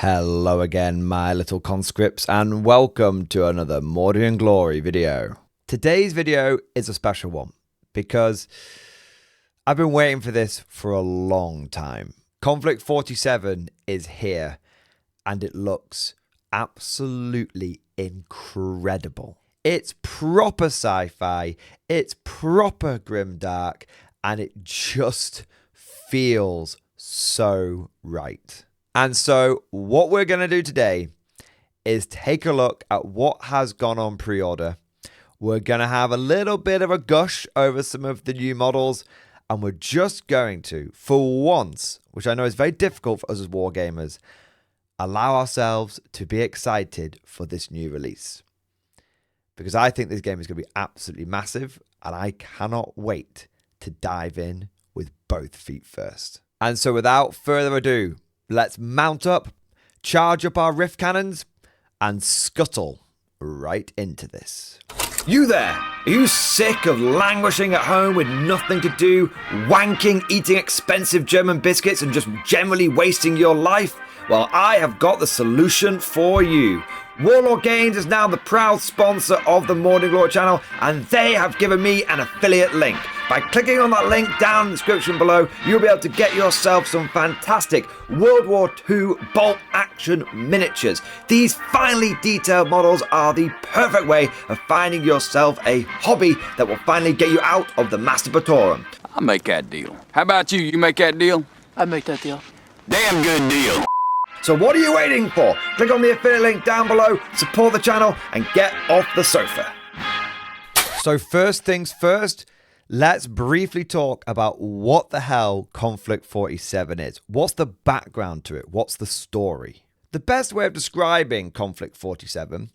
Hello again, my little conscripts, and welcome to another Mordian Glory video. Today's video is a special one because I've been waiting for this for a long time. Konflikt 47 is here and it looks absolutely incredible. It's proper sci-fi, it's proper grimdark, and it just feels so right. And so what we're going to do today is take a look at what has gone on pre-order. We're going to have a little bit of a gush over some of the new models, and we're just going to, for once, which I know is very difficult for us as wargamers, allow ourselves to be excited for this new release. Because I think this game is going to be absolutely massive, and I cannot wait to dive in with both feet first. And so without further ado, let's mount up, charge up our rift cannons, and scuttle right into this. You there! Are you sick of languishing at home with nothing to do, wanking, eating expensive German biscuits, and just generally wasting your life? Well, I have got the solution for you. Warlord Games is now the proud sponsor of the Mordian Glory channel, and they have given me an affiliate link. By clicking on that link down in the description below, you'll be able to get yourself some fantastic World War II bolt action miniatures. These finely detailed models are the perfect way of finding yourself a hobby that will finally get you out of the masturbatorum. I'll make that deal. How about you? You make that deal? I make that deal. Damn good deal. So what are you waiting for? Click on the affiliate link down below, support the channel, and get off the sofa. So first things first, let's briefly talk about what the hell Konflikt 47 is. What's the background to it? What's the story? The best way of describing Konflikt 47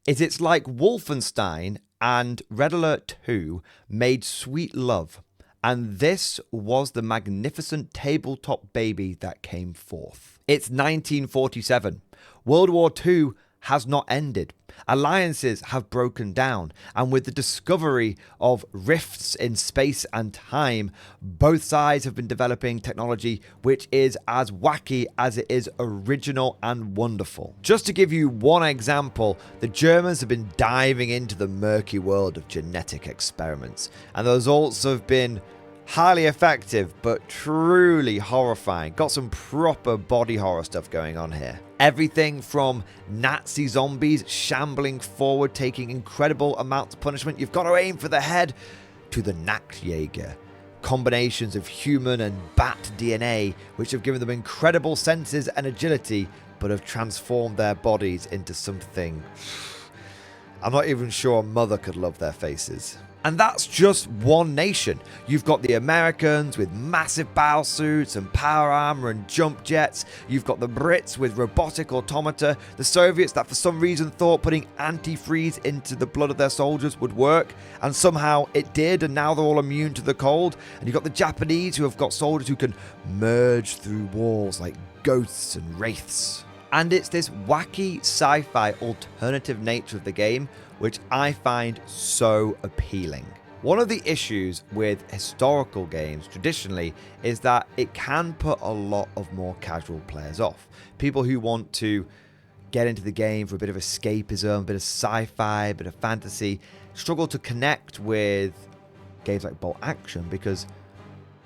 is it's like Wolfenstein and Red Alert 2 made sweet love. And this was the magnificent tabletop baby that came forth. It's 1947. World War II has not ended. Alliances have broken down. And with the discovery of rifts in space and time, both sides have been developing technology which is as wacky as it is original and wonderful. Just to give you one example, the Germans have been diving into the murky world of genetic experiments. And the results have been highly effective, but truly horrifying. Got some proper body horror stuff going on here. Everything from Nazi zombies shambling forward, taking incredible amounts of punishment. You've got to aim for the head, to the Nachtjäger. Combinations of human and bat DNA, which have given them incredible senses and agility, but have transformed their bodies into something I'm not even sure a mother could love their faces. And that's just one nation. You've got the Americans with massive battle suits and power armor and jump jets. You've got the Brits with robotic automata. The Soviets that for some reason thought putting antifreeze into the blood of their soldiers would work. And somehow it did, and now they're all immune to the cold. And you've got the Japanese who have got soldiers who can merge through walls like ghosts and wraiths. And it's this wacky sci-fi alternative nature of the game which I find so appealing. One of the issues with historical games traditionally is that it can put a lot of more casual players off. People who want to get into the game for a bit of escapism, a bit of sci-fi, a bit of fantasy, struggle to connect with games like bolt action because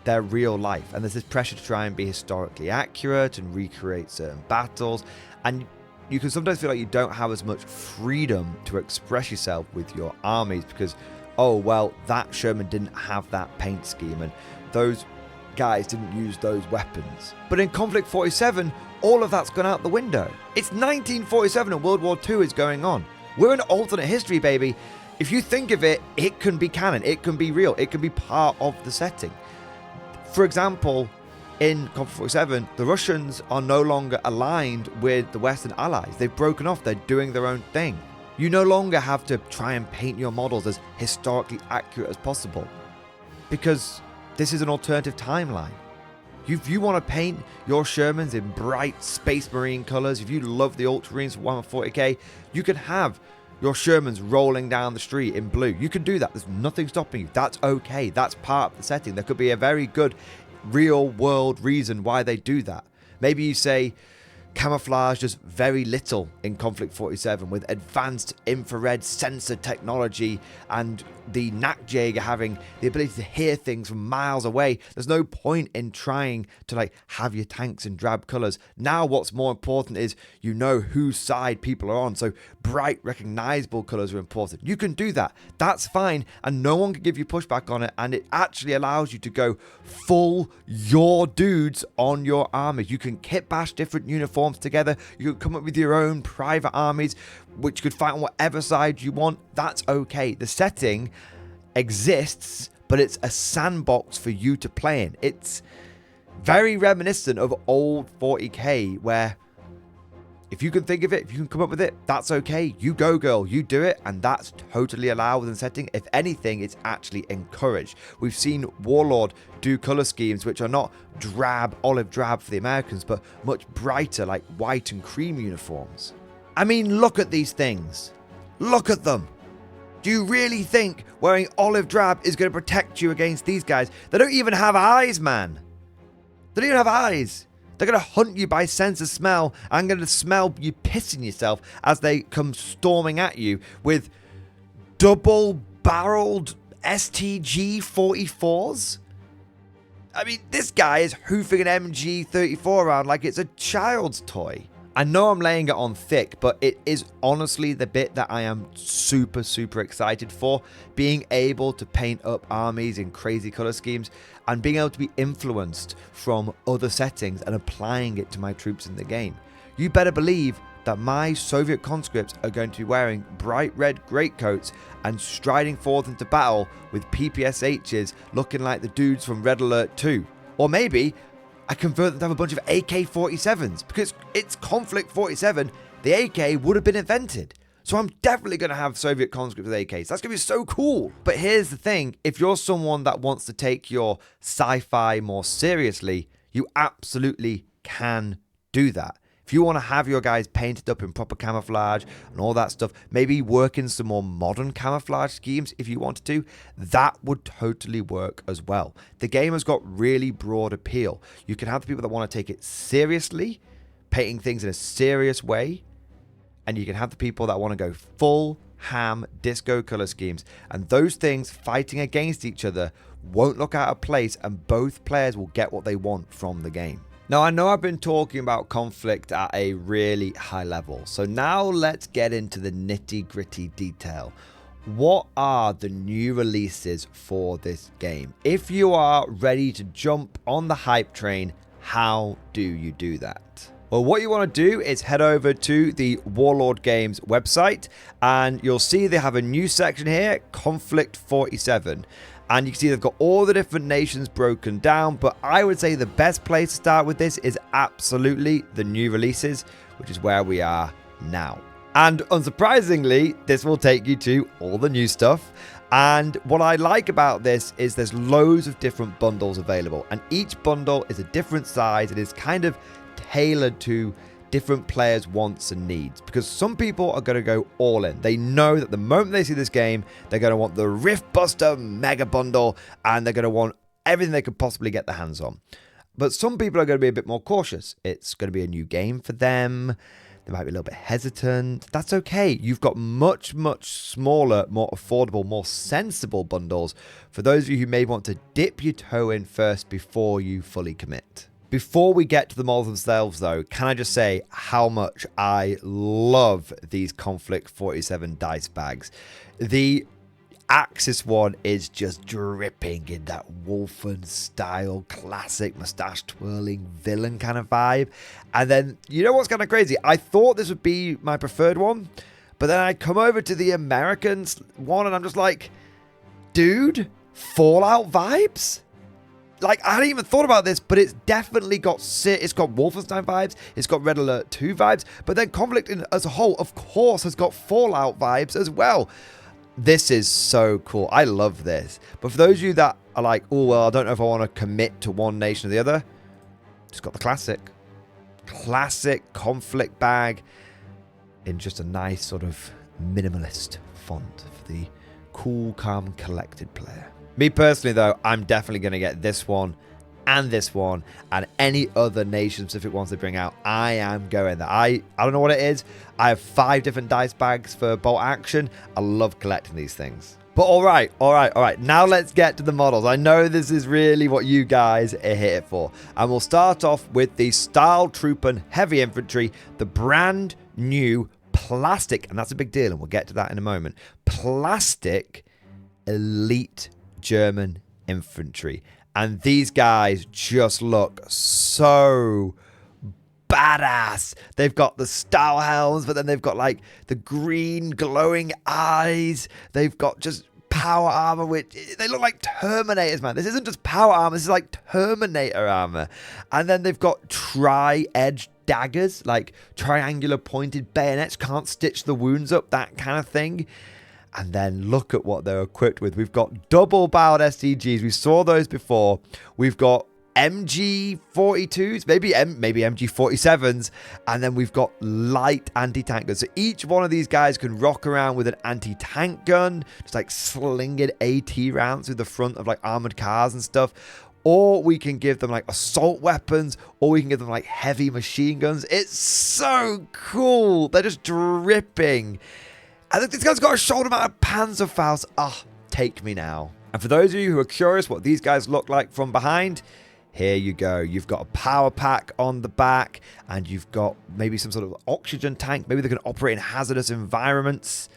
they're real life, and there's this pressure to try and be historically accurate and recreate certain battles, and you can sometimes feel like you don't have as much freedom to express yourself with your armies because, oh well, that Sherman didn't have that paint scheme and those guys didn't use those weapons. But in Konflikt 47, all of that's gone out the window. It's 1947 and World War II is going on. We're in alternate history, baby. If you think of it, it can be canon, it can be real, it can be part of the setting. For example, in Konflikt 47, the Russians are no longer aligned with the Western allies. They've broken off. They're doing their own thing. You no longer have to try and paint your models as historically accurate as possible because this is an alternative timeline. If you want to paint your Shermans in bright Space Marine colors, if you love the Ultramarines for 140k, you can have your Shermans rolling down the street in blue. You can do that. There's nothing stopping you. That's okay. That's part of the setting. There could be a very good real world reason why they do that. Maybe you say, camouflage does very little in Konflikt 47 with advanced infrared sensor technology and the Nachtjäger having the ability to hear things from miles away. There's no point in trying to like have your tanks in drab colors. Now what's more important is you know whose side people are on, so bright recognizable colors are important. You can do that, that's fine, and no one can give you pushback on it, and it actually allows you to go full your dudes on your armies. You can kit bash different uniforms together, you can come up with your own private armies which could fight on whatever side you want. That's okay. The setting exists, but it's a sandbox for you to play in. It's very reminiscent of old 40k, where if you can think of it, if you can come up with it, that's okay. You go, girl, you do it, and that's totally allowed within the setting. If anything, it's actually encouraged. We've seen Warlord do color schemes which are not drab, olive drab for the Americans, but much brighter, like white and cream uniforms. I mean, look at these things. Look at them. Do you really think wearing olive drab is going to protect you against these guys? They don't even have eyes, man. They don't even have eyes. They're going to hunt you by sense of smell. I'm going to smell you pissing yourself as they come storming at you with double-barreled STG 44s. I mean, this guy is hoofing an MG34 around like it's a child's toy. I know I'm laying it on thick, but it is honestly the bit that I am super, super excited for. Being able to paint up armies in crazy color schemes and being able to be influenced from other settings and applying it to my troops in the game. You better believe that my Soviet conscripts are going to be wearing bright red greatcoats and striding forth into battle with PPSHs looking like the dudes from Red Alert 2. Or maybe I convert them to have a bunch of AK-47s, because it's Konflikt 47, the AK would have been invented. So I'm definitely going to have Soviet conscripts with AKs. That's going to be so cool. But here's the thing, if you're someone that wants to take your sci-fi more seriously, you absolutely can do that. If you want to have your guys painted up in proper camouflage and all that stuff, maybe work in some more modern camouflage schemes if you wanted to, that would totally work as well. The game has got really broad appeal. You can have the people that want to take it seriously, painting things in a serious way, and you can have the people that want to go full ham disco color schemes, and those things fighting against each other won't look out of place, and both players will get what they want from the game. Now, I know I've been talking about Konflikt at a really high level, so now let's get into the nitty-gritty detail. What are the new releases for this game? If you are ready to jump on the hype train, how do you do that? Well, what you want to do is head over to the Warlord Games website, and you'll see they have a new section here, Konflikt 47. And you can see they've got all the different nations broken down, but I would say the best place to start with this is absolutely the new releases, which is where we are now. And unsurprisingly, this will take you to all the new stuff. And what I like about this is there's loads of different bundles available, and each bundle is a different size. It is kind of tailored to different players' wants and needs, because some people are going to go all in. They know that the moment they see this game, they're going to want the Rift Buster Mega Bundle, and they're going to want everything they could possibly get their hands on. But some people are going to be a bit more cautious. It's going to be a new game for them. They might be a little bit hesitant. That's okay. You've got much, much smaller, more affordable, more sensible bundles for those of you who may want to dip your toe in first before you fully commit. Before we get to the models themselves, though, can I just say how much I love these Konflikt 47 dice bags. The Axis one is just dripping in that Wolfen-style, classic mustache-twirling villain kind of vibe. And then, you know what's kind of crazy? I thought this would be my preferred one, but then I come over to the American one, and I'm just like, dude, Fallout vibes? Like, I hadn't even thought about this, but it's definitely got Wolfenstein vibes, it's got Red Alert 2 vibes, but then Konflikt as a whole, of course, has got Fallout vibes as well. This is so cool. I love this. But for those of you that are like, oh, well, I don't know if I want to commit to one nation or the other, just got the classic Konflikt bag in just a nice sort of minimalist font for the cool, calm, collected player. Me personally, though, I'm definitely going to get this one and this one and any other nation-specific ones they bring out. I am going there. I don't know what it is. I have 5 different dice bags for bolt action. I love collecting these things. But all right. Now let's get to the models. I know this is really what you guys are here for. And we'll start off with the Style Trooper Heavy Infantry, the brand new plastic, and that's a big deal, and we'll get to that in a moment. Plastic elite German infantry. And these guys just look so badass. They've got the style helms, but then they've got like the green glowing eyes. They've got just power armor, which they look like Terminators, man. This isn't just power armor, this is like Terminator armor. And then they've got tri-edged daggers, like triangular pointed bayonets, can't stitch the wounds up, that kind of thing. And then look at what they're equipped with. We've got double-barreled STGs. We saw those before. We've got MG42s, maybe MG47s, and then we've got light anti-tank guns. So each one of these guys can rock around with an anti-tank gun, just like slinging AT rounds through the front of like armored cars and stuff. Or we can give them like assault weapons, or we can give them like heavy machine guns. It's so cool. They're just dripping. I think this guy's got a shoulder mount of Panzerfaust. Take me now. And for those of you who are curious what these guys look like from behind, here you go. You've got a power pack on the back, and you've got maybe some sort of oxygen tank. Maybe they can operate in hazardous environments.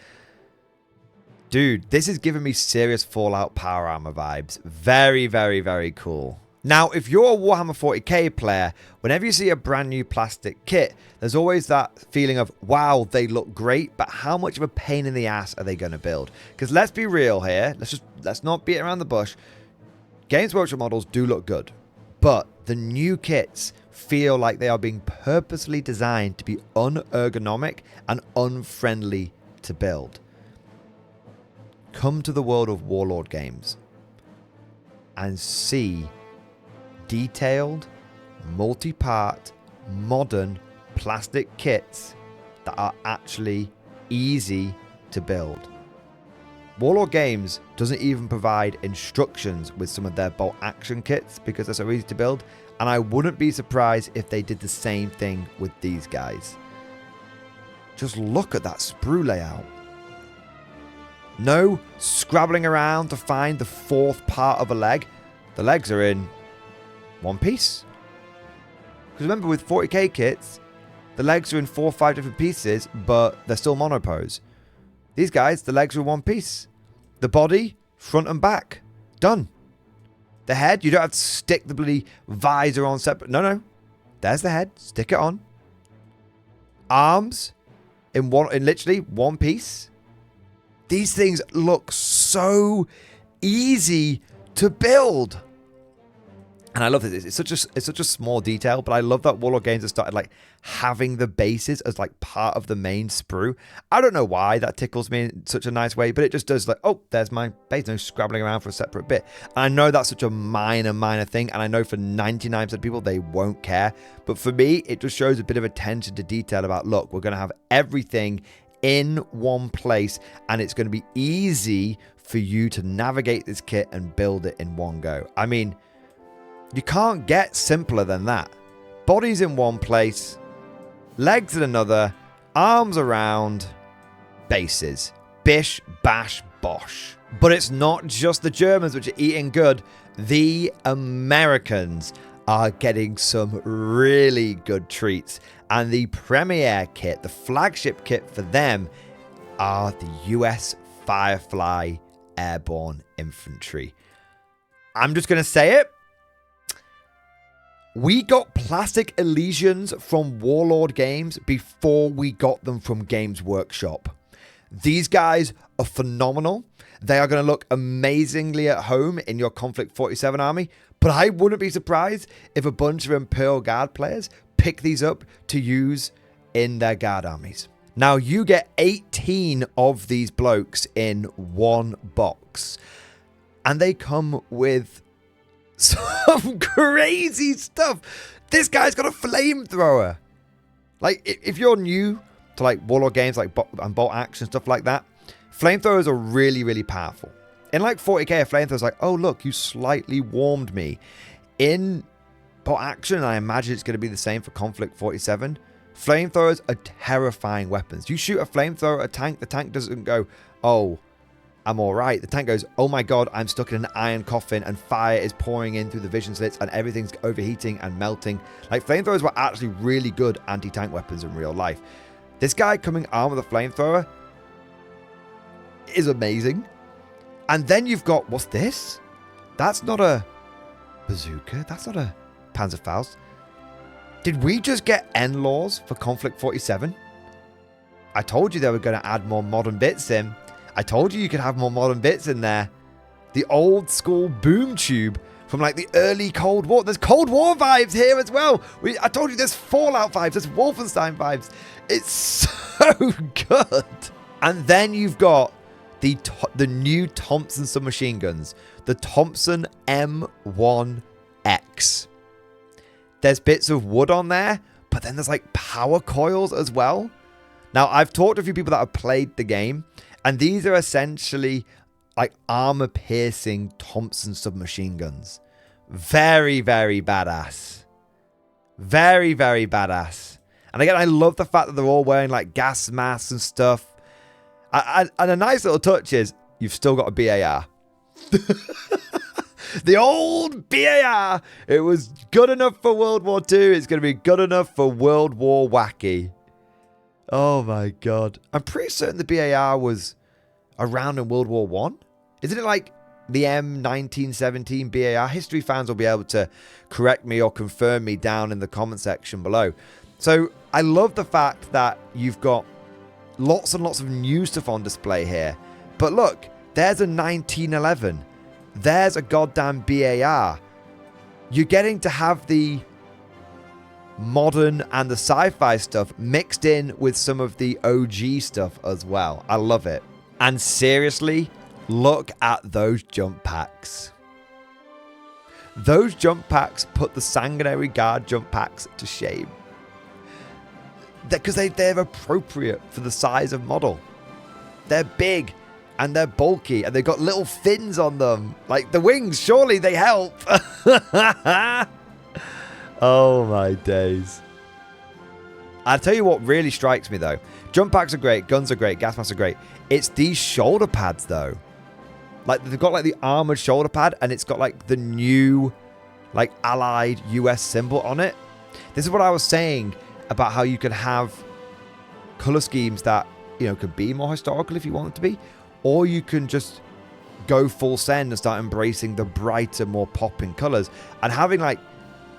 Dude, this is giving me serious Fallout power armor vibes. Very, very, very cool. Now, if you're a Warhammer 40k player, whenever you see a brand new plastic kit, there's always that feeling of, wow, they look great, but how much of a pain in the ass are they going to build? Because let's be real here. Let's not beat around the bush. Games Workshop models do look good, but the new kits feel like they are being purposely designed to be unergonomic and unfriendly to build. Come to the world of Warlord Games and see detailed, multi-part, modern plastic kits that are actually easy to build. Warlord Games doesn't even provide instructions with some of their bolt action kits because they're so easy to build, and I wouldn't be surprised if they did the same thing with these guys. Just look at that sprue layout. No scrabbling around to find the 4th part of a leg. The legs are in one piece. Because remember, with 40k kits, the legs are in 4 or 5 different pieces, but they're still monopose. These guys, the legs are in one piece. The body, front and back. Done. The head, you don't have to stick the bloody visor on separate. No. There's the head. Stick it on. Arms, in literally one piece. These things look so easy to build. And I love this. It's such a small detail, but I love that Warlord Games have started like having the bases as like part of the main sprue. I don't know why that tickles me in such a nice way, but it just does like, oh, there's my base. No scrabbling around for a separate bit. And I know that's such a minor thing, and I know for 99% of people they won't care. But for me, it just shows a bit of attention to detail about, look, we're going to have everything in one place, and it's going to be easy for you to navigate this kit and build it in one go. I mean, you can't get simpler than that. Bodies in one place, legs in another, arms around, bases. Bish, bash, bosh. But it's not just the Germans which are eating good. The Americans are getting some really good treats. And the premier kit, the flagship kit for them, are the US Firefly Airborne Infantry. I'm just going to say it. We got Plastic Elysians from Warlord Games before we got them from Games Workshop. These guys are phenomenal. They are going to look amazingly at home in your Konflikt 47 army, but I wouldn't be surprised if a bunch of Imperial Guard players pick these up to use in their Guard armies. Now, you get 18 of these blokes in one box, and they come with some crazy stuff. This guy's got a flamethrower. Like, if you're new to like Warlord Games, like and bolt action, stuff like that, flamethrowers are really, really powerful. In like 40k, a flamethrower is like, oh look, you slightly warmed me. in bot action, I imagine it's going to be the same for Konflikt 47. Flamethrowers are terrifying weapons. You shoot a flamethrower at a tank, the tank doesn't go, oh, I'm all right. The tank goes, oh my god, I'm stuck in an iron coffin and fire is pouring in through the vision slits and everything's overheating and melting. Like, flamethrowers were actually really good anti-tank weapons in real life. This guy coming armed with a flamethrower is amazing. And then you've got, what's this? That's not a bazooka. That's not a Panzerfaust. Did we just get N laws for Konflikt 47? I told you they were going to add more modern bits in. I told you could have more modern bits in there. The old school boom tube from like the early Cold War. There's Cold War vibes here as well. I told you there's Fallout vibes. There's Wolfenstein vibes. It's so good. And then you've got the new Thompson submachine guns. The Thompson M1X. There's bits of wood on there, but then there's like power coils as well. Now, I've talked to a few people that have played the game, and these are essentially like armor-piercing Thompson submachine guns. Very, very badass. Very, very badass. And again, I love the fact that they're all wearing like gas masks and stuff. And a nice little touch is you've still got a BAR. The old BAR. It was good enough for World War II. It's going to be good enough for World War Wacky. Oh my god. I'm pretty certain the BAR was around in World War I. Isn't it like the M1917 BAR? History fans will be able to correct me or confirm me down in the comment section below. So I love the fact that you've got lots and lots of new stuff on display here. But look, there's a 1911. There's a goddamn BAR. You're getting to have the modern and the sci-fi stuff mixed in with some of the OG stuff as well. I love it. And seriously, look at those jump packs. Those jump packs put the Sanguinary Guard jump packs to shame. Because they're appropriate for the size of model. They're big and they're bulky and they've got little fins on them. Like the wings, surely they help. Oh my days. I'll tell you what really strikes me though. Jump packs are great, guns are great, gas masks are great. It's these shoulder pads though. Like they've got like the armored shoulder pad and it's got like the new like Allied US symbol on it. This is what I was saying about how you can have color schemes that, you know, could be more historical if you want it to be, or you can just go full send and start embracing the brighter, more popping colors. And having like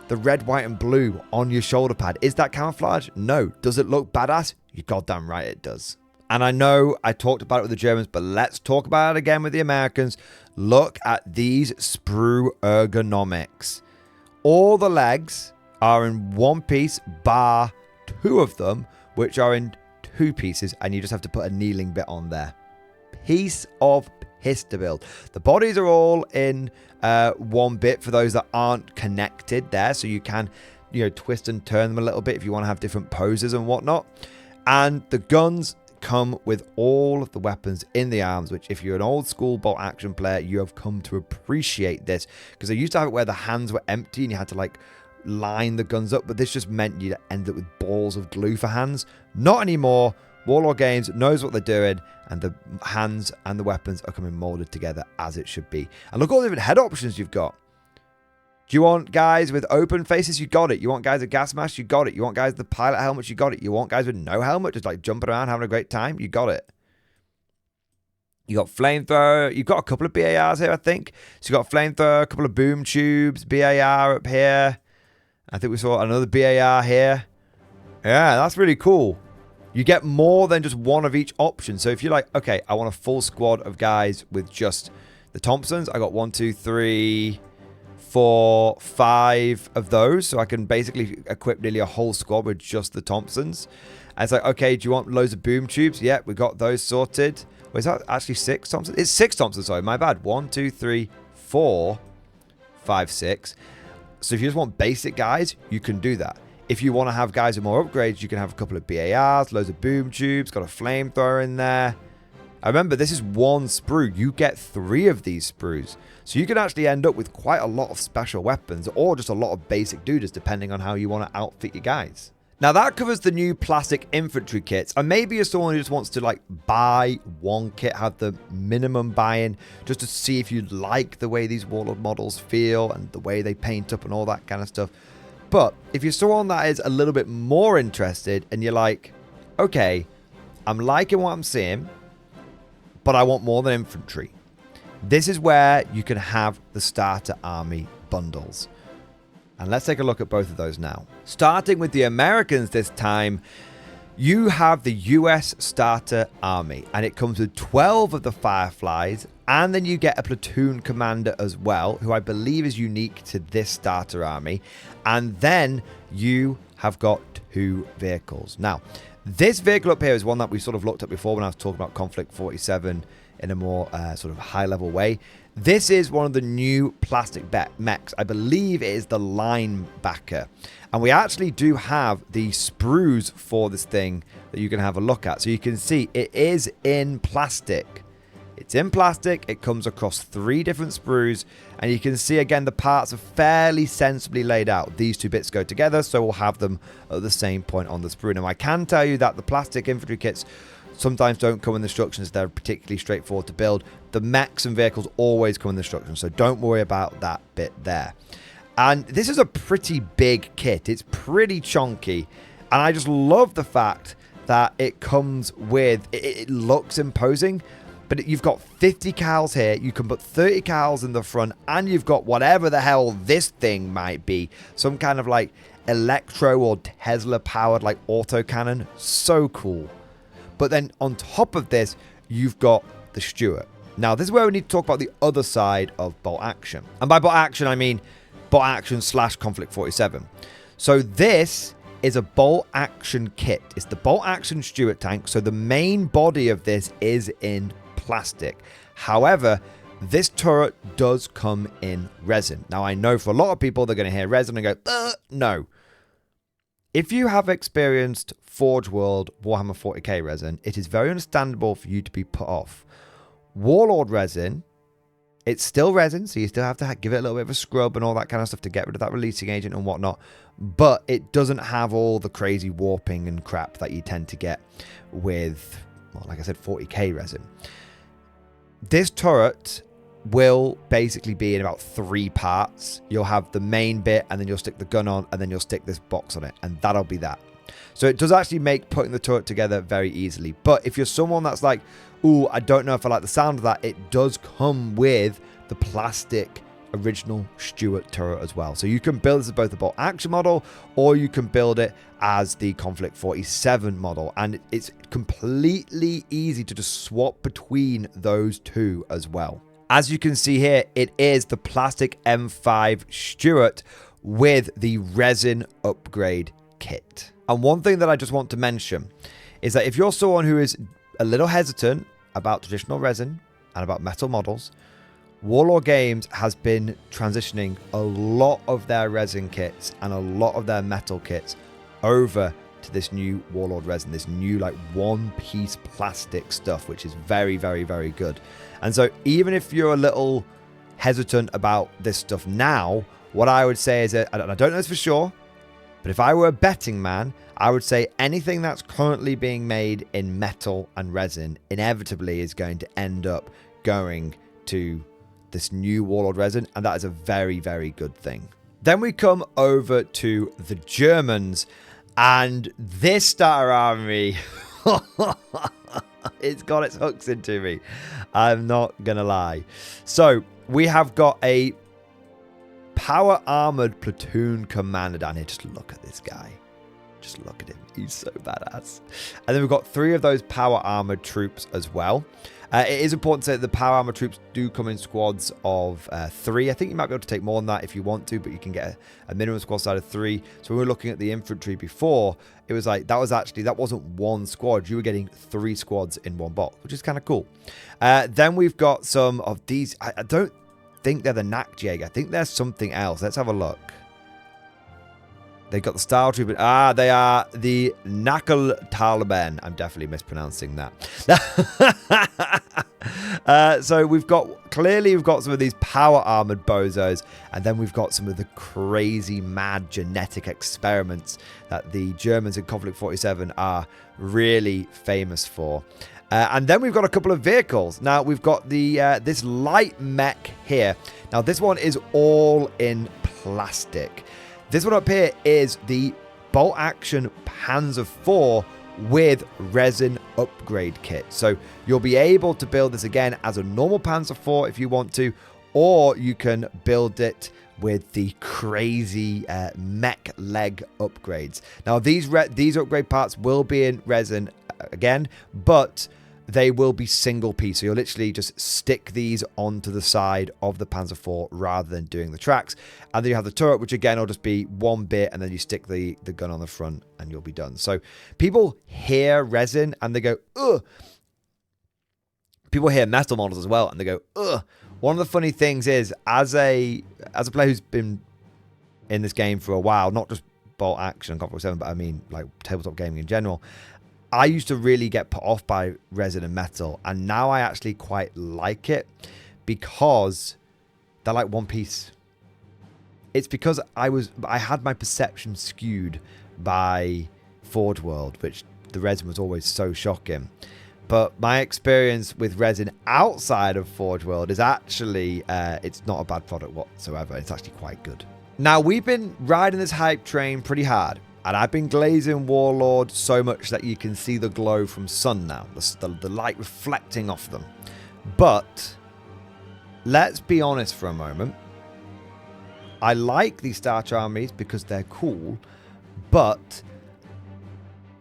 the red, white, and blue on your shoulder pad, is that camouflage? No. Does it look badass? You're goddamn right it does. And I know I talked about it with the Germans, but let's talk about it again with the Americans. Look at these sprue ergonomics. All the legs are in one piece, bar two of them, which are in two pieces, and you just have to put a kneeling bit on there. Piece of piss to build. The bodies are all in one bit for those that aren't connected there, so you can, you know, twist and turn them a little bit if you want to have different poses and whatnot. And the guns come with all of the weapons in the arms, which if you're an old school bolt action player, you have come to appreciate this, because they used to have it where the hands were empty and you had to like line the guns up, but this just meant you'd end up with balls of glue for hands. Not anymore. Warlord Games knows what they're doing, and the hands and the weapons are coming molded together as it should be. And look at all the different head options you've got. Do you want guys with open faces? You got it. You want guys with gas masks? You got it. You want guys with the pilot helmets? You got it. You want guys with no helmet, just like jumping around having a great time? You got it. You got flamethrower. You've got a couple of BARs here, I think. So you got flamethrower, a couple of boom tubes, BAR up here. I think we saw another BAR here. Yeah, that's really cool. You get more than just one of each option. So if you're like, okay, I want a full squad of guys with just the Thompsons. I got 1, 2, 3, 4, 5 of those. So I can basically equip nearly a whole squad with just the Thompsons. And it's like, okay, do you want loads of boom tubes? Yeah, we got those sorted. Wait, is that actually 6 Thompsons? It's 6 Thompsons, sorry, my bad. 1, 2, 3, 4, 5, 6. So if you just want basic guys, you can do that. If you want to have guys with more upgrades, you can have a couple of BARs, loads of boom tubes, got a flamethrower in there. Remember, this is one sprue. You get 3 of these sprues. So you can actually end up with quite a lot of special weapons or just a lot of basic dudes depending on how you want to outfit your guys. Now that covers the new Plastic Infantry kits, and maybe you're someone who just wants to like buy one kit, have the minimum buy-in, just to see if you like the way these Warlord models feel and the way they paint up and all that kind of stuff. But if you're someone that is a little bit more interested and you're like, okay, I'm liking what I'm seeing, but I want more than infantry. This is where you can have the starter army bundles. And let's take a look at both of those now. Starting with the Americans this time, you have the US starter army, and it comes with 12 of the Fireflies, and then you get a platoon commander as well, who I believe is unique to this starter army. And then you have got 2 vehicles. Now, this vehicle up here is one that we sort of looked at before when I was talking about Konflikt 47 in a more sort of high-level way. This is one of the new plastic mechs. I believe it is the linebacker. And we actually do have the sprues for this thing that you can have a look at. So you can see it is in plastic. It's in plastic. It comes across 3 different sprues. And you can see, again, the parts are fairly sensibly laid out. These 2 bits go together, so we'll have them at the same point on the sprue. Now, I can tell you that the Plastic Infantry kits sometimes don't come in the instructions. They're particularly straightforward to build. The mechs and vehicles always come in the instructions, so don't worry about that bit there. And this is a pretty big kit. It's pretty chunky, and I just love the fact that it comes with, it looks imposing, but you've got 50 cals here. You can put 30 cals in the front, and you've got whatever the hell this thing might be. Some kind of like electro or Tesla powered like autocannon. So cool. But then on top of this, you've got the Stuart. Now, this is where we need to talk about the other side of bolt action. And by bolt action, I mean bolt action / Konflikt 47. So this is a bolt action kit. It's the bolt action Stuart tank. So the main body of this is in plastic. However, this turret does come in resin. Now, I know for a lot of people, they're going to hear resin and go, no. If you have experienced Forge World Warhammer 40k resin, it is very understandable for you to be put off. Warlord resin, it's still resin, so you still have to give it a little bit of a scrub and all that kind of stuff to get rid of that releasing agent and whatnot, but it doesn't have all the crazy warping and crap that you tend to get with, well, like I said, 40k resin. This turret will basically be in about 3 parts. You'll have the main bit, and then you'll stick the gun on, and then you'll stick this box on it, and that'll be that. So it does actually make putting the turret together very easily. But if you're someone that's like, ooh, I don't know if I like the sound of that, it does come with the plastic original Stuart turret as well. So you can build this as both the bolt action model, or you can build it as the Konflikt 47 model. And it's completely easy to just swap between those 2 as well. As you can see here, it is the plastic M5 Stuart with the resin upgrade kit. And one thing that I just want to mention is that if you're someone who is a little hesitant about traditional resin and about metal models, Warlord Games has been transitioning a lot of their resin kits and a lot of their metal kits over to this new Warlord resin, this new like one-piece plastic stuff, which is very, very, very good. And so even if you're a little hesitant about this stuff now, what I would say is that, and I don't know this for sure, but if I were a betting man, I would say anything that's currently being made in metal and resin inevitably is going to end up going to this new Warlord resin, and that is a very, very good thing. Then we come over to the Germans, and this starter army, it's got its hooks into me. I'm not gonna lie. So we have got a power armored platoon commander down here. Just look at this guy. Just look at him. He's so badass. And then we've got 3 of those power armored troops as well. It is important to say that the power armor troops do come in squads of 3. I think you might be able to take more than that if you want to, but you can get a minimum squad size of 3. So when we were looking at the infantry before, it was like, that wasn't one squad. You were getting 3 squads in one box, which is kind of cool. Then we've got some of these. I don't think they're the Nachtjäger. I think they're something else. Let's have a look. They got the Style Trooper. They are the Knuckle Taliban. I'm definitely mispronouncing that. So we've got some of these power armored bozos, and then we've got some of the crazy mad genetic experiments that the Germans in Konflikt 47 are really famous for. And then we've got a couple of vehicles. Now we've got the this light mech here. Now this one is all in plastic. This one up here is the bolt action Panzer IV with resin upgrade kit. So you'll be able to build this again as a normal Panzer IV if you want to, or you can build it with the crazy mech leg upgrades. Now these upgrade parts will be in resin again, but they will be single piece. So you'll literally just stick these onto the side of the Panzer IV rather than doing the tracks. And then you have the turret, which again will just be one bit, and then you stick the gun on the front and you'll be done. So people hear resin and they go, ugh. People hear metal models as well and they go, ugh. One of the funny things is, as a player who's been in this game for a while, not just bolt action and Konflikt 7, but I mean like tabletop gaming in general, I used to really get put off by resin and metal, and now I actually quite like it because they're like one piece. It's because I had my perception skewed by Forge World, which the resin was always so shocking. But my experience with resin outside of Forge World is actually, it's not a bad product whatsoever. It's actually quite good. Now, we've been riding this hype train pretty hard. And I've been glazing Warlord so much that you can see the glow from sun now. The light reflecting off them. But let's be honest for a moment. I like these starter armies because they're cool. But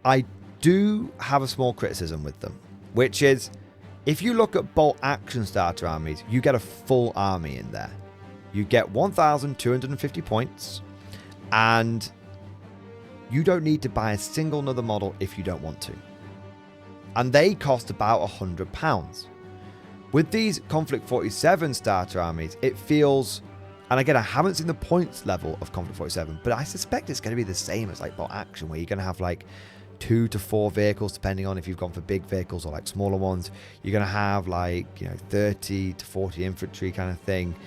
I do have a small criticism with them. Which is, if you look at bolt action starter armies, you get a full army in there. You get 1,250 points. And you don't need to buy a single another model if you don't want to. And they cost about £100. With these Konflikt 47 starter armies, it feels, and again, I haven't seen the points level of Konflikt 47, but I suspect it's going to be the same as like bolt action, where you're going to have like 2 to 4 vehicles, depending on if you've gone for big vehicles or like smaller ones. You're going to have like, 30 to 40 infantry kind of thing,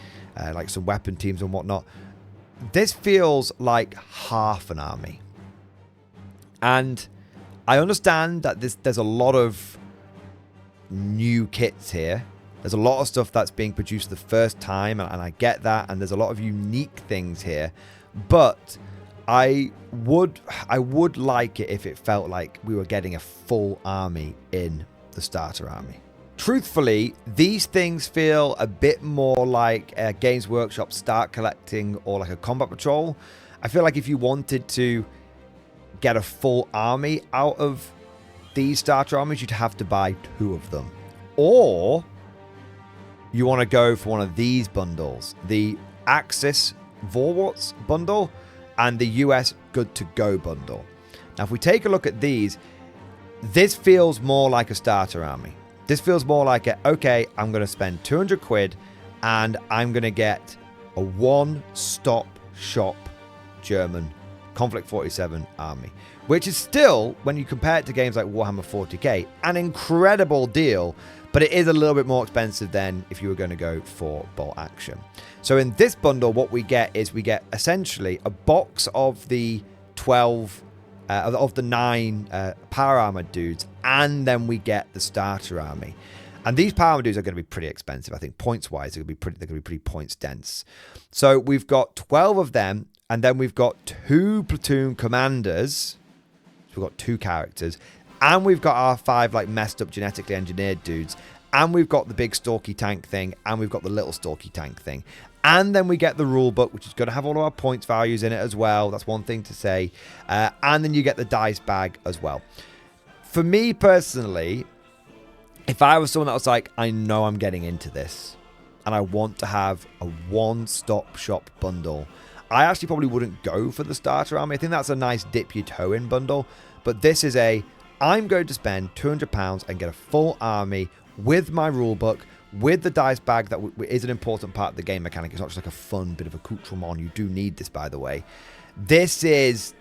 like some weapon teams and whatnot. This feels like half an army. And I understand that there's a lot of new kits here. There's a lot of stuff that's being produced the first time, and I get that, and there's a lot of unique things here. But I would like it if it felt like we were getting a full army in the starter army. Truthfully, these things feel a bit more like a Games Workshop start collecting or like a combat patrol. I feel like if you wanted to get a full army out of these starter armies, you'd have to buy 2 of them. Or you want to go for one of these bundles, the Axis Vorwarts bundle and the US Good to Go bundle. Now, if we take a look at these, this feels more like a starter army. This feels more like okay, I'm going to spend 200 quid and I'm going to get a one-stop shop German Konflikt 47 army, which is still, when you compare it to games like Warhammer 40k, an incredible deal, but it is a little bit more expensive than if you were going to go for bolt action. So in this bundle, what we get is we get essentially a box of the 12 of the 9 power armored dudes, and then we get the starter army. And these power armored dudes are going to be pretty expensive. I think points wise, they're going to be pretty points dense. So we've got 12 of them. And then we've got 2 platoon commanders. So we've got 2 characters. And we've got our 5 like messed up genetically engineered dudes. And we've got the big stalky tank thing. And we've got the little stalky tank thing. And then we get the rule book, which is going to have all of our points values in it as well. That's one thing to say. And then you get the dice bag as well. For me personally, if I was someone that was like, I know I'm getting into this, and I want to have a one-stop shop bundle, I actually probably wouldn't go for the starter army. I think that's a nice dip your toe in bundle. But this is I'm going to spend £200 and get a full army with my rulebook, with the dice bag that is an important part of the game mechanic. It's not just like a fun bit of accoutrement. You do need this, by the way. This is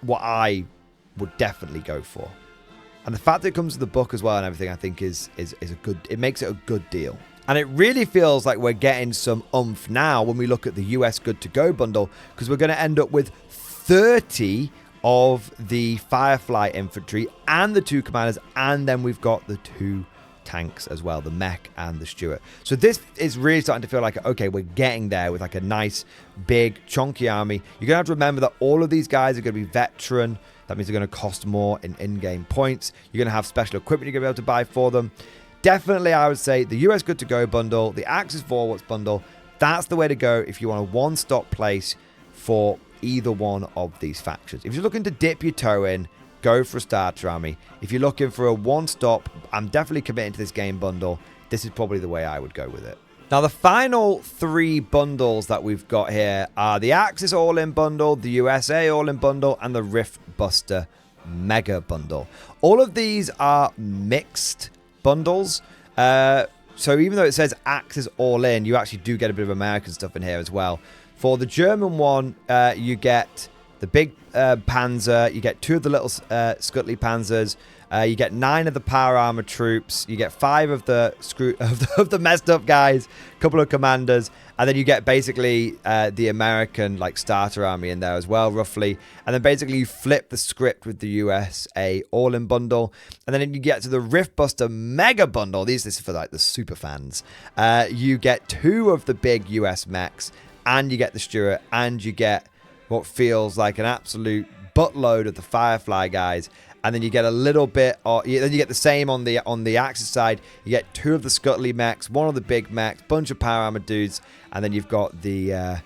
what I would definitely go for. And the fact that it comes with the book as well and everything, I think is a good, it makes it a good deal. And it really feels like we're getting some oomph now when we look at the US Good to Go bundle, because we're going to end up with 30 of the Firefly infantry and the 2 commanders, and then we've got the 2 tanks as well, the mech and the Stuart. So this is really starting to feel like, okay, we're getting there with like a nice, big, chunky army. You're going to have to remember that all of these guys are going to be veteran. That means they're going to cost more in-game points. You're going to have special equipment you're going to be able to buy for them. Definitely, I would say the US Good to Go bundle, the Axis Warlords bundle, that's the way to go if you want a one-stop place for either one of these factions. If you're looking to dip your toe in, go for a starter army. If you're looking for a one-stop, I'm definitely committing to this game bundle. This is probably the way I would go with it. Now, the final 3 bundles that we've got here are the Axis All-In Bundle, the USA All-In Bundle, and the Rift Buster Mega Bundle. All of these are mixed bundles. So even though it says Axis All-In, you actually do get a bit of American stuff in here as well. For the German one, you get the big Panzer, you get 2 of the little Scutley Panzers, you get 9 of the power armor troops, you get 5 of the messed up guys, a couple of commanders, and then you get basically the American like starter army in there as well, roughly. And then basically you flip the script with the USA All-In Bundle, and then you get to the Riftbuster Mega Bundle. This is for like the super fans. You get 2 of the big US mechs, and you get the Stuart, and you get what feels like an absolute buttload of the Firefly guys, and then you get a little bit, then you get the same on the Axis side. You get 2 of the Scutley mechs, 1 of the big mechs, bunch of power armor dudes, and then you've got the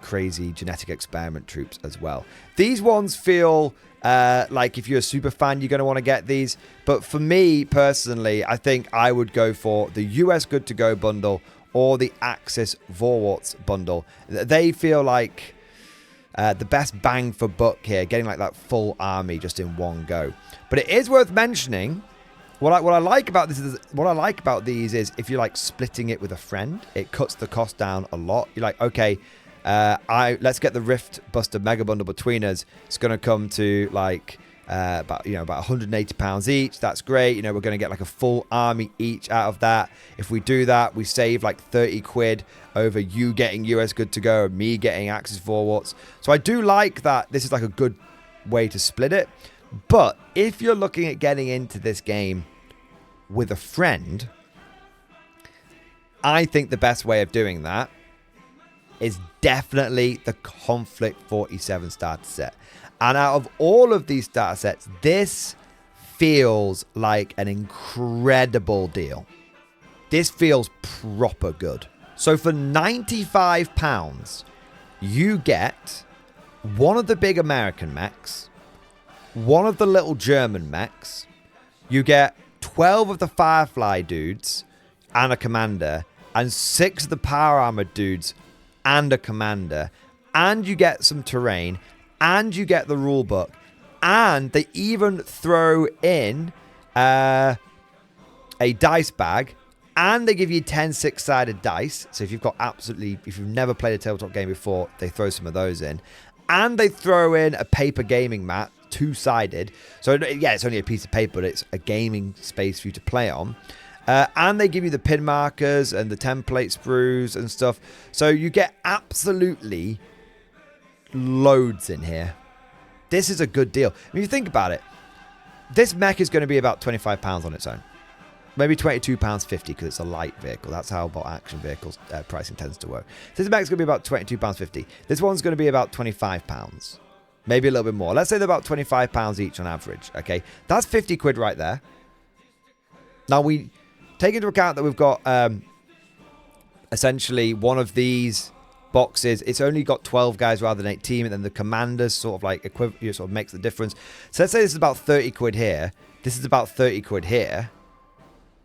crazy genetic experiment troops as well. These ones feel like if you're a super fan, you're going to want to get these. But for me personally, I think I would go for the US Good to Go bundle or the Axis Vorwarts bundle. They feel like the best bang for buck here, getting like that full army just in one go. But it is worth mentioning, what I like about these is if you're like splitting it with a friend, it cuts the cost down a lot. You're like, okay, let's get the Rift Buster Mega Bundle between us. It's going to come to like about £180 each. That's great. We're going to get like a full army each out of that. If we do that, we save like 30 quid over you getting US Good to Go and me getting Axis Vorwarts. So I do like that. This is like a good way to split it. But if you're looking at getting into this game with a friend, I think the best way of doing that is definitely the Konflikt 47 starter set. And out of all of these starter sets, this feels like an incredible deal. This feels proper good. So for £95, you get 1 of the big American mechs, 1 of the little German mechs, you get 12 of the Firefly dudes and a commander, and 6 of the power armored dudes and a commander, and you get some terrain, and you get the rule book, and they even throw in a dice bag, and they give you 10 6-sided dice. So if you've never played a tabletop game before, they throw some of those in, and they throw in a paper gaming mat, 2-sided. So yeah, it's only a piece of paper, but it's a gaming space for you to play on. And they give you the pin markers and the template sprues and stuff. So you get absolutely loads in here. This is a good deal. If you think about it, this mech is going to be about £25 on its own. Maybe £22.50 because it's a light vehicle. That's how action vehicles pricing tends to work. So this mech's going to be about £22.50. This one's going to be about £25. Maybe a little bit more. Let's say they're about £25 each on average. Okay, that's 50 quid right there. Now we take into account that we've got essentially one of these boxes. It's only got 12 guys rather than 18, and then the commanders sort of like equivalent, sort of makes the difference. So let's say this is about 30 quid here. This is about 30 quid here.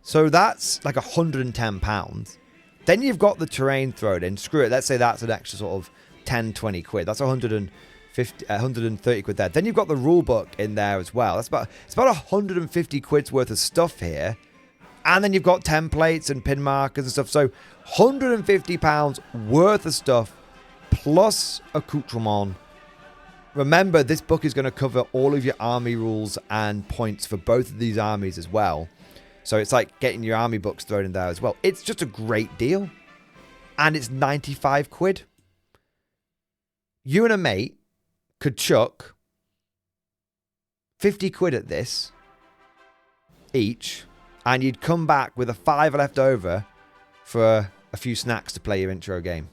So that's like £110. Then you've got the terrain thrown in. Screw it. Let's say that's an extra sort of 10, 20 quid. That's 130 quid there. Then you've got the rule book in there as well. It's about 150 quid's worth of stuff here. And then you've got templates and pin markers and stuff. So £150 worth of stuff plus accoutrement. Remember, this book is going to cover all of your army rules and points for both of these armies as well. So it's like getting your army books thrown in there as well. It's just a great deal. And it's 95 quid. You and a mate could chuck 50 quid at this each, and you'd come back with a fiver left over for a few snacks to play your intro game.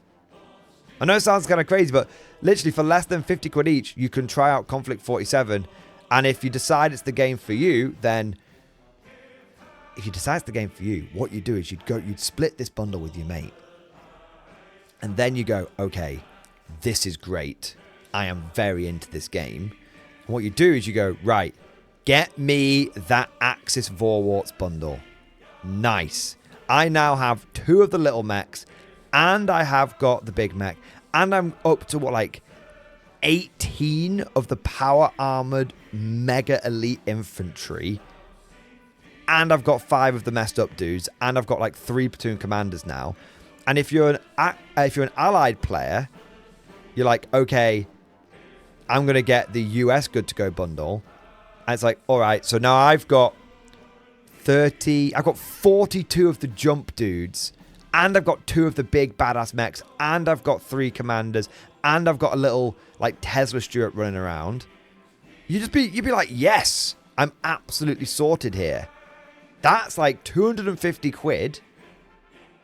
I know it sounds kind of crazy, but literally for less than 50 quid each, you can try out Konflikt 47. And if you decide it's the game for you, then if you decide it's the game for you, what you do is you'd split this bundle with your mate. And then you go, okay, this is great. I am very into this game. And what you do is you go, right, get me that Axis Vorwarts bundle. Nice. I now have 2 of the little mechs, and I have got the big mech, and I'm up to what, like 18 of the power armored mega elite infantry, and I've got 5 of the messed up dudes, and I've got like 3 platoon commanders now. And if you're an allied player, you're like, okay, I'm going to get the US good to go bundle. And it's like, all right, so now I've got 42 of the jump dudes, and I've got 2 of the big badass mechs, and I've got 3 commanders, and I've got a little like Tesla Stuart running around. You'd be like, yes, I'm absolutely sorted here. That's like 250 quid.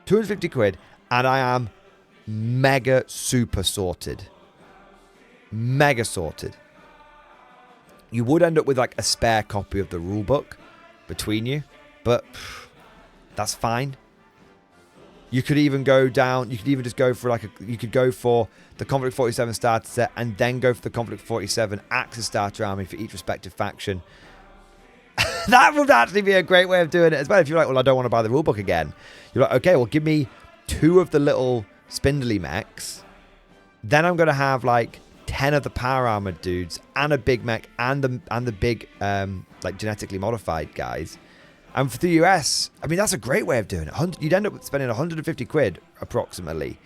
250 quid, and I am mega super sorted. Mega sorted. You would end up with like a spare copy of the rulebook between you, but that's fine. You could even go down, you could even just go for you could go for the Konflikt 47 starter set and then go for the Konflikt 47 Axis starter army for each respective faction. That would actually be a great way of doing it as well. If you're like, well, I don't want to buy the rulebook again. You're like, okay, well, give me 2 of the little spindly mechs. Then I'm going to have like 10 of the power armored dudes and a big mech and the big like genetically modified guys. And for the US, I mean, that's a great way of doing it. You'd end up spending 150 quid approximately,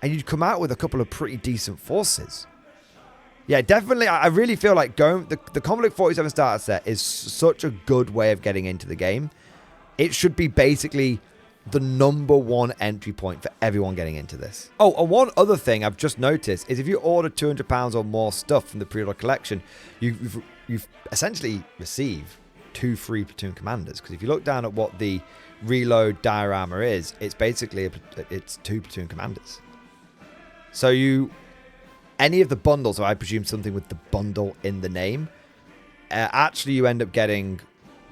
and you'd come out with a couple of pretty decent forces. Yeah, definitely. I really feel like the Konflikt 47 starter set is such a good way of getting into the game. It should be basically the #1 entry point for everyone getting into this. Oh, and one other thing I've just noticed is if you order £200 or more stuff from the pre-order collection, you've essentially receive 2 free platoon commanders. Because if you look down at what the reload diorama is, it's basically it's 2 platoon commanders. So any of the bundles, or I presume something with the bundle in the name, actually you end up getting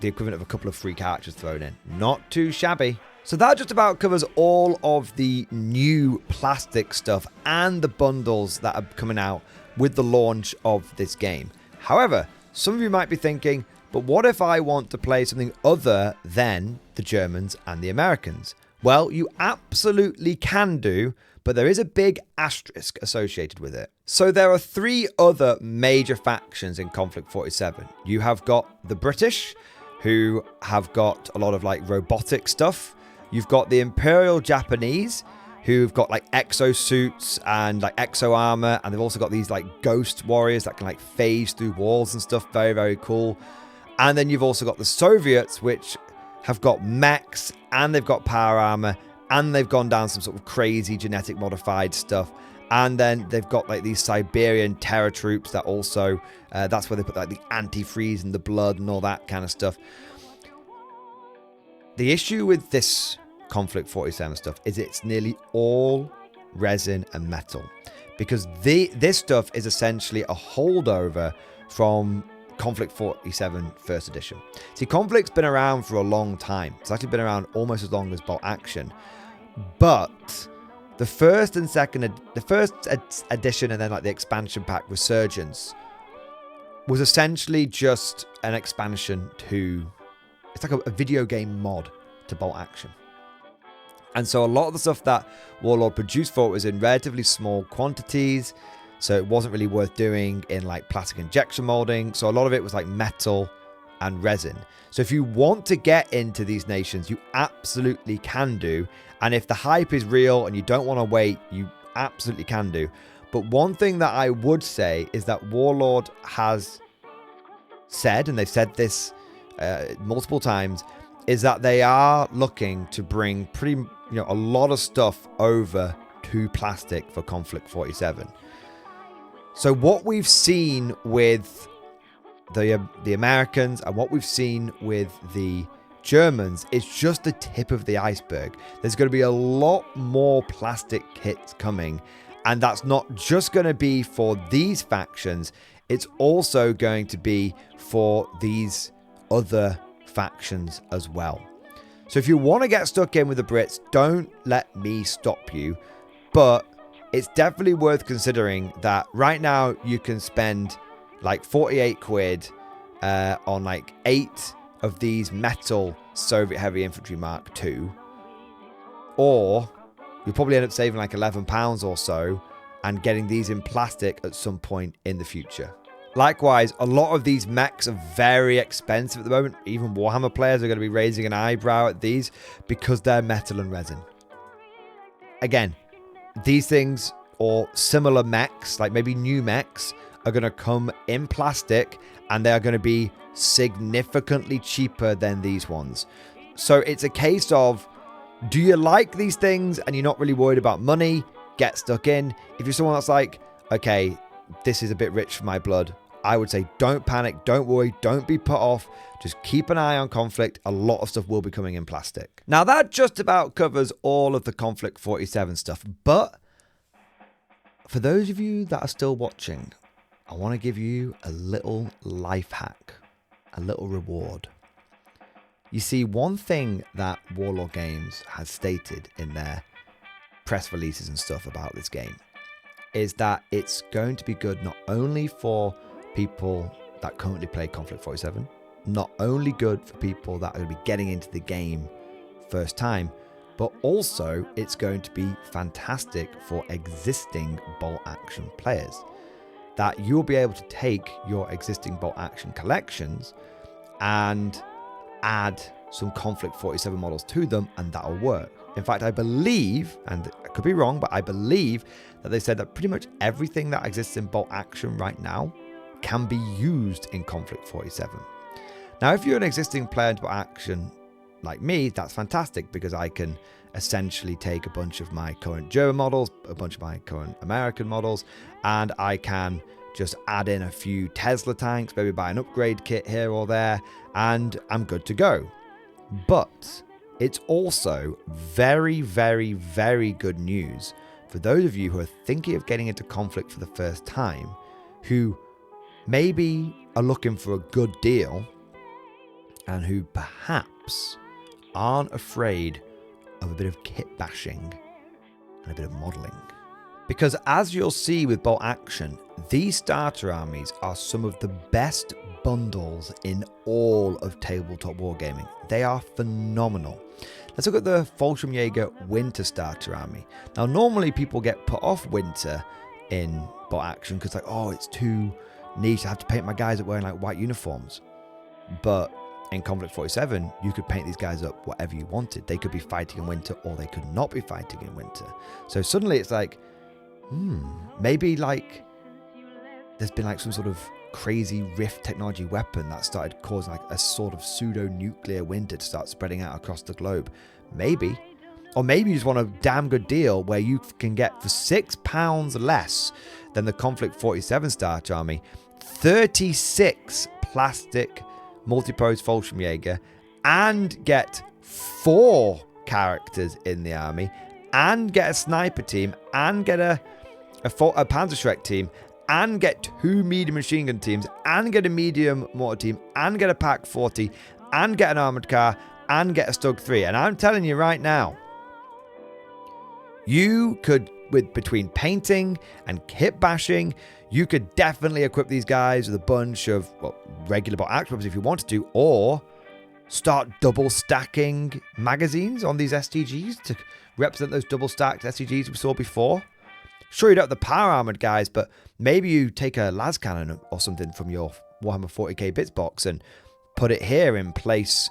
the equivalent of a couple of free characters thrown in. Not too shabby. So that just about covers all of the new plastic stuff and the bundles that are coming out with the launch of this game. However, some of you might be thinking, but what if I want to play something other than the Germans and the Americans? Well, you absolutely can do, but there is a big asterisk associated with it. So there are 3 other major factions in Konflikt 47. You have got the British, who have got a lot of like robotic stuff. You've got the Imperial Japanese, who've got like exosuits and like exo armor, and they've also got these like ghost warriors that can like phase through walls and stuff. Very, very cool. And then you've also got the Soviets, which have got mechs, and they've got power armor, and they've gone down some sort of crazy genetic modified stuff. And then they've got like these Siberian terror troops that also, that's where they put like the antifreeze and the blood and all that kind of stuff. The issue with this Konflikt 47 stuff is it's nearly all resin and metal, because this stuff is essentially a holdover from Konflikt 47 first edition. See, Konflikt's been around for a long time. It's actually been around almost as long as Bolt Action, but the first edition and then like the expansion pack Resurgence was essentially just an expansion to, it's like a video game mod to Bolt Action. And so a lot of the stuff that Warlord produced for it was in relatively small quantities, so it wasn't really worth doing in like plastic injection molding. So a lot of it was like metal and resin. So if you want to get into these nations, you absolutely can do. And if the hype is real and you don't want to wait, you absolutely can do. But one thing that I would say is that Warlord has said, and they've said this multiple times, is that they are looking to bring a lot of stuff over to Plastic for Konflikt 47. So what we've seen with the Americans and what we've seen with the Germans is just the tip of the iceberg. There's going to be a lot more Plastic kits coming, and that's not just going to be for these factions, it's also going to be for these other factions as well. So if you want to get stuck in with the Brits, don't let me stop you, but it's definitely worth considering that right now you can spend like 48 quid on like 8 of these metal Soviet heavy infantry Mark II, or you'll probably end up saving like £11 or so and getting these in plastic at some point in the future. Likewise, a lot of these mechs are very expensive at the moment. Even Warhammer players are going to be raising an eyebrow at these because they're metal and resin. Again, these things or similar mechs, like maybe new mechs, are going to come in plastic and they are going to be significantly cheaper than these ones. So it's a case of, do you like these things and you're not really worried about money? Get stuck in. If you're someone that's like, okay, this is a bit rich for my blood, I would say don't panic, don't worry, don't be put off. Just keep an eye on Konflikt. A lot of stuff will be coming in plastic. Now that just about covers all of the Konflikt 47 stuff, but for those of you that are still watching, I want to give you a little life hack, a little reward. You see, one thing that Warlord Games has stated in their press releases and stuff about this game is that it's going to be good not only for people that currently play Konflikt 47, not only good for people that are going to be getting into the game first time, but also it's going to be fantastic for existing bolt action players. That you'll be able to take your existing bolt action collections and add some Konflikt 47 models to them, and that'll work. In fact, I believe, and I could be wrong, but I believe that they said that pretty much everything that exists in bolt action right now can be used in Konflikt 47. Now, if you're an existing player in bolt action like me, that's fantastic because I can essentially take a bunch of my current German models, a bunch of my current American models, and I can just add in a few Tesla tanks, maybe buy an upgrade kit here or there, and I'm good to go. But it's also very, very, very good news for those of you who are thinking of getting into Konflikt for the first time, who maybe are looking for a good deal and who perhaps aren't afraid of a bit of kit bashing and a bit of modeling. Because as you'll see with bolt action, these starter armies are some of the best bundles in all of tabletop wargaming. They are phenomenal. Let's look at the Fallschirmjäger Winter Starter Army. Now, normally people get put off Winter in bolt action because like, oh, it's too niche. I have to paint my guys up wearing like white uniforms. But in Konflikt 47, you could paint these guys up whatever you wanted. They could be fighting in winter or they could not be fighting in winter. So suddenly it's like, maybe like there's been like some sort of crazy rift technology weapon that started causing like a sort of pseudo-nuclear winter to start spreading out across the globe. Maybe. Or maybe you just want a damn good deal where you can get for £6 less than the Konflikt 47 Starter Army 36 plastic multi-pose Fallschirmjäger and get 4 characters in the army and get a sniper team and get a Panzerschreck team and get 2 medium machine gun teams and get a medium mortar team and get a Pak 40 and get an armored car and get a Stug 3. And I'm telling you right now, you could, between painting and kit bashing, you could definitely equip these guys with a bunch of regular bolt action weapons if you wanted to, or start double stacking magazines on these STGs to represent those double stacked STGs we saw before. Sure, you don't have the power armored guys, but maybe you take a las cannon or something from your Warhammer 40k bits box and put it here in place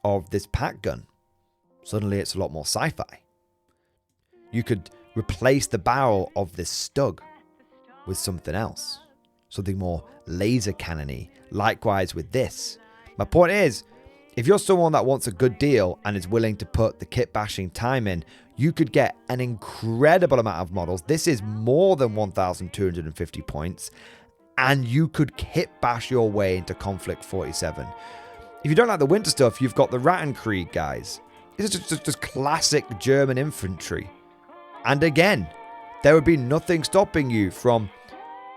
of this pack gun. Suddenly it's a lot more sci-fi. You could replace the barrel of this stug with something else. Something more laser cannon-y. Likewise with this. My point is, if you're someone that wants a good deal and is willing to put the kit bashing time in, you could get an incredible amount of models. This is more than 1,250 points. And you could kit bash your way into Konflikt 47. If you don't like the winter stuff, you've got the Rattenkrieg guys. This is just classic German infantry. And again, there would be nothing stopping you from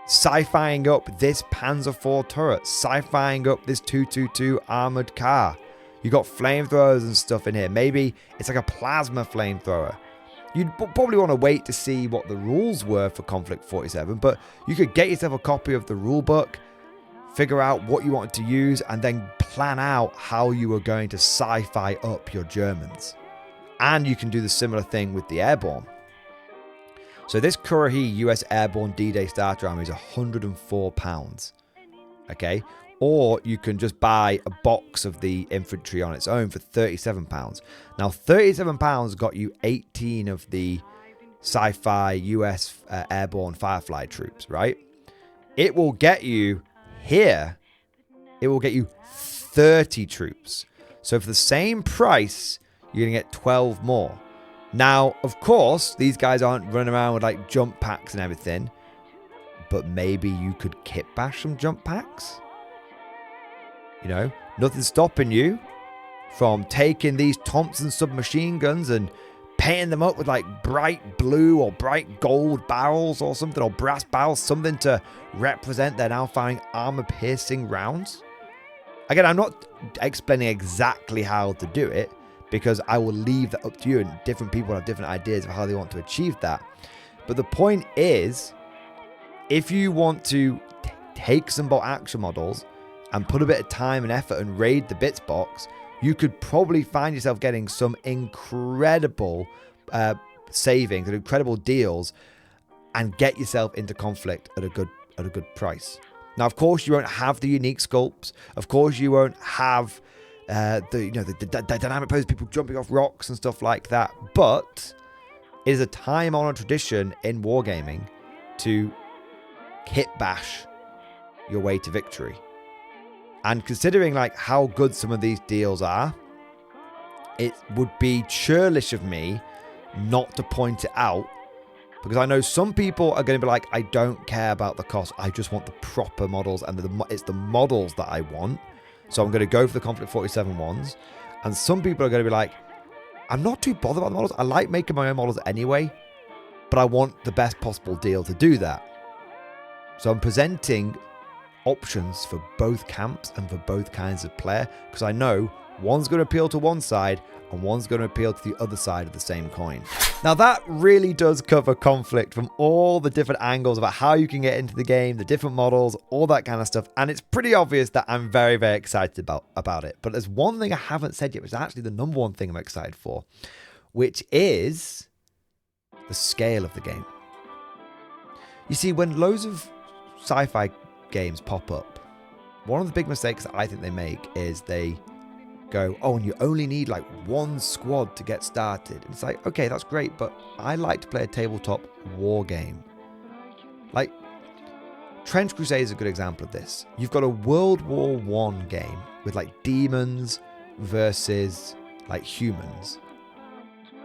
sci-fiing up this Panzer IV turret, sci-fiing up this 222 armored car. You got flamethrowers and stuff in here. Maybe it's like a plasma flamethrower. You'd probably want to wait to see what the rules were for Konflikt 47, but you could get yourself a copy of the rule book, figure out what you wanted to use, and then plan out how you were going to sci-fi up your Germans. And you can do the similar thing with the airborne. So this Kurrahi US Airborne D-Day starter army is £104. Okay? Or you can just buy a box of the infantry on its own for £37. Now, £37 got you 18 of the sci-fi US airborne Firefly troops, right? It will get you here, it will get you 30 troops. So for the same price, you're going to get 12 more. Now, of course, these guys aren't running around with like jump packs and everything, but maybe you could kit bash some jump packs. You know, nothing's stopping you from taking these Thompson submachine guns and painting them up with like bright blue or bright gold barrels or something, or brass barrels, something to represent they're now firing armor-piercing rounds. Again, I'm not explaining exactly how to do it, because I will leave that up to you, and different people have different ideas of how they want to achieve that. But the point is, if you want to take some bolt action models and put a bit of time and effort and raid the bits box, you could probably find yourself getting some incredible savings and incredible deals, and get yourself into Konflikt at a good price. Now, of course, you won't have the unique sculpts. Of course, you won't have the dynamic poses, people jumping off rocks and stuff like that. But it is a time-honored tradition in wargaming to kit bash your way to victory. And considering like how good some of these deals are, it would be churlish of me not to point it out, because I know some people are going to be like, I don't care about the cost, I just want the proper models, and it's the models that I want, so I'm going to go for the Konflikt 47 ones. And some people are going to be like, I'm not too bothered about the models, I like making my own models anyway, but I want the best possible deal to do that. So I'm presenting options for both camps and for both kinds of player, because I know one's going to appeal to one side and one's going to appeal to the other side of the same coin. Now that really does cover Konflikt from all the different angles about how you can get into the game, the different models, all that kind of stuff, and it's pretty obvious that I'm very, very excited about it. But there's one thing I haven't said yet, which is actually the number one thing I'm excited for, which is the scale of the game. You see, when loads of sci-fi games pop up, one of the big mistakes that I think they make is they go, oh, and you only need like one squad to get started. And it's like, okay, that's great, but I like to play a tabletop war game. Like, Trench Crusade is a good example of this. You've got a World War I game with like demons versus like humans.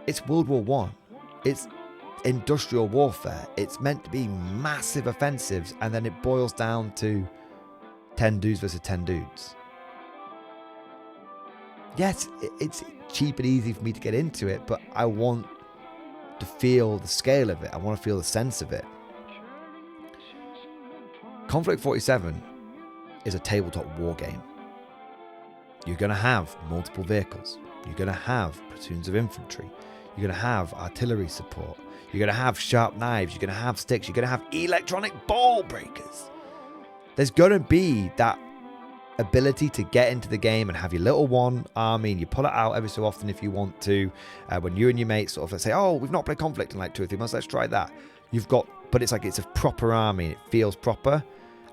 It's World War I. It's industrial warfare. It's meant to be massive offensives, and then it boils down to 10 dudes versus 10 dudes. Yes, it's cheap and easy for me to get into it, but I want to feel the scale of it. I want to feel the sense of it. Konflikt 47 is a tabletop war game. You're going to have multiple vehicles. You're going to have platoons of infantry. You're going to have artillery support. You're going to have sharp knives. You're going to have sticks. You're going to have electronic ball breakers. There's going to be that ability to get into the game and have your little one army, and you pull it out every so often if you want to. When you and your mates sort of say, oh, we've not played Konflikt in like 2 or 3 months, let's try that. You've got, but it's like it's a proper army. It feels proper.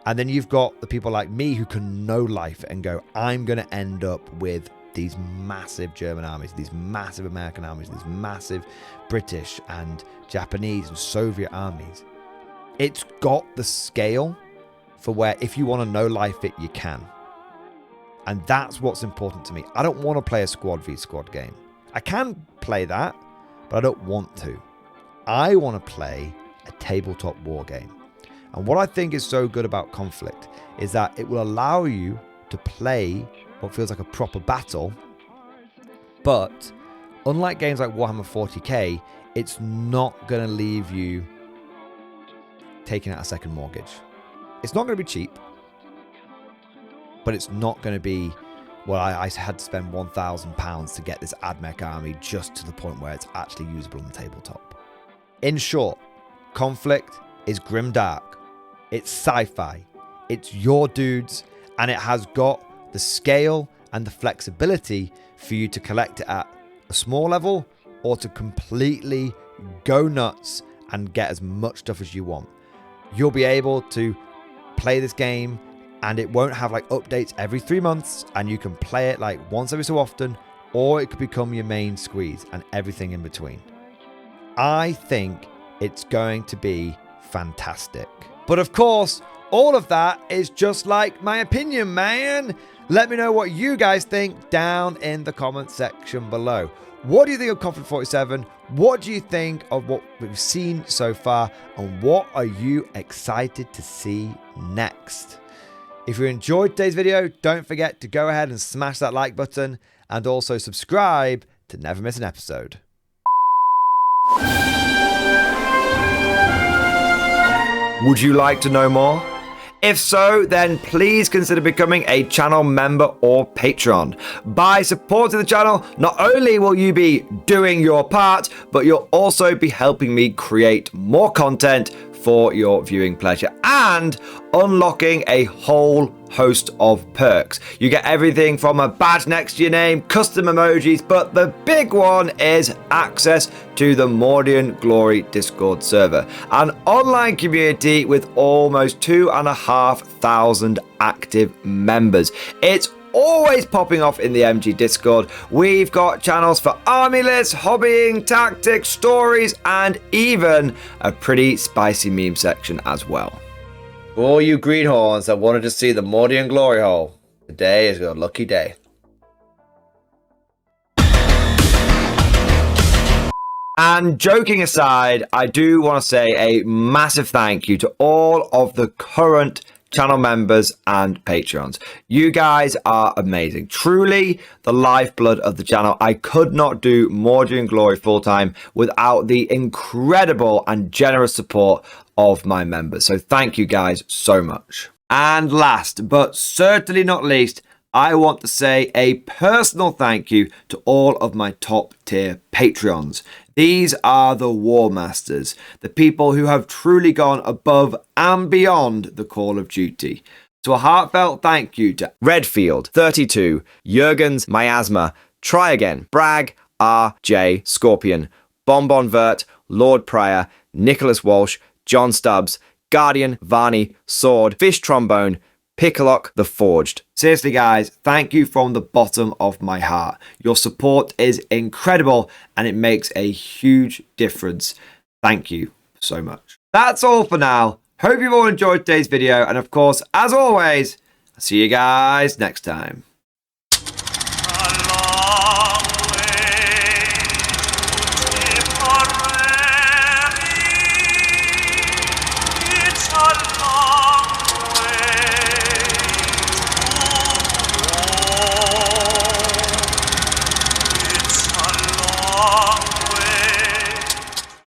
And then you've got the people like me who can no life and go, I'm going to end up with these massive German armies, these massive American armies, these massive British and Japanese and Soviet armies. It's got the scale for where if you want to no life it, you can. And that's what's important to me. I don't want to play a squad v squad game. I can play that, but I don't want to. I want to play a tabletop war game. And what I think is so good about Konflikt is that it will allow you to play what feels like a proper battle, but unlike games like Warhammer 40k, it's not going to leave you taking out a second mortgage. It's not going to be cheap, but it's not going to be, well, I had to spend £1,000 to get this AdMech army just to the point where it's actually usable on the tabletop. In short, Konflikt is grimdark, it's sci-fi, it's your dudes, and it has got the scale and the flexibility for you to collect it at a small level or to completely go nuts and get as much stuff as you want. You'll be able to play this game and it won't have like updates every 3 months, and you can play it like once every so often, or it could become your main squeeze and everything in between. I think it's going to be fantastic. But of course, all of that is just like my opinion, man. Let me know what you guys think down in the comment section below. What do you think of Konflikt 47? What do you think of what we've seen so far? And what are you excited to see next? If you enjoyed today's video, don't forget to go ahead and smash that like button and also subscribe to never miss an episode. Would you like to know more? If so, then please consider becoming a channel member or patron. By supporting the channel, not only will you be doing your part, but you'll also be helping me create more content for your viewing pleasure and unlocking a whole host of perks. You get everything from a badge next to your name, custom emojis, but the big one is access to the Mordian Glory Discord server, an online community with almost 2,500 active members. It's always popping off in the MG Discord. We've got channels for army lists, hobbying, tactics, stories, and even a pretty spicy meme section as well. For all you greenhorns that wanted to see the Mordian glory hole, today is your lucky day. And joking aside, I do want to say a massive thank you to all of the current channel members and patrons. You guys are amazing. Truly the lifeblood of the channel. I could not do Mordian Glory full-time without the incredible and generous support of my members. So thank you guys so much. And last but certainly not least, I want to say a personal thank you to all of my top tier Patreons. These are the War Masters, the people who have truly gone above and beyond the call of duty. So a heartfelt thank you to Redfield, 32, Jurgens, Miasma, Try Again, Bragg, R.J., Scorpion, Bonbon Vert, Lord Pryor, Nicholas Walsh, John Stubbs, Guardian, Varney, Sword, Fish Trombone, Picklock the Forged. Seriously guys, thank you from the bottom of my heart. Your support is incredible and it makes a huge difference. Thank you so much. That's all for now. Hope you've all enjoyed today's video, and of course, as always, I'll see you guys next time.